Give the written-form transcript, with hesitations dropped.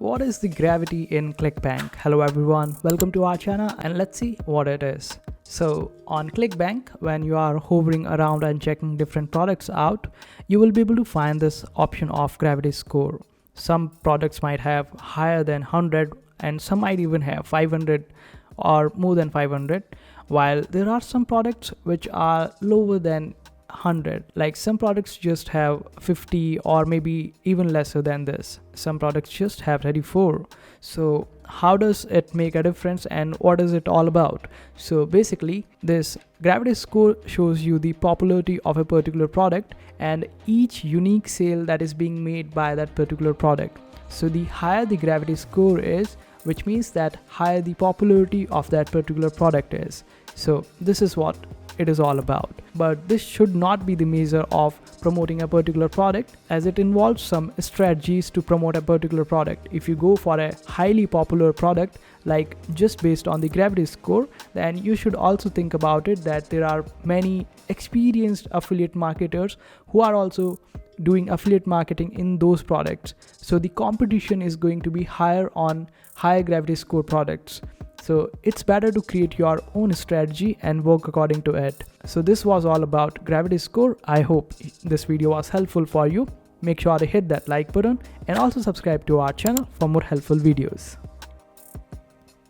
What is the gravity in Clickbank? Hello everyone, welcome to our channel and let's see what it is. So on Clickbank, when you are hovering around and checking different products out, you will be able to find this option of gravity score. Some products might have higher than 100 and some might even have 500 or more than 500, while there are some products which are lower than 100. Like some products just have 50 or maybe even lesser than this. Some products just have 34. So how does it make a difference and what is it all about? So basically this gravity score shows you the popularity of a particular product and each unique sale that is being made by that particular product. So the higher the gravity score is, which means that higher the popularity of that particular product is. So this is what it is all about. But this should not be the measure of promoting a particular product, as it involves some strategies to promote a particular product. If you go for a highly popular product, like just based on the gravity score, then you should also think about it that there are many experienced affiliate marketers who are also doing affiliate marketing in those products. So the competition is going to be higher on higher gravity score products. So it's better to create your own strategy and work according to it. So this was all about gravity score. I hope this video was helpful for you. Make sure to hit that like button and also subscribe to our channel for more helpful videos.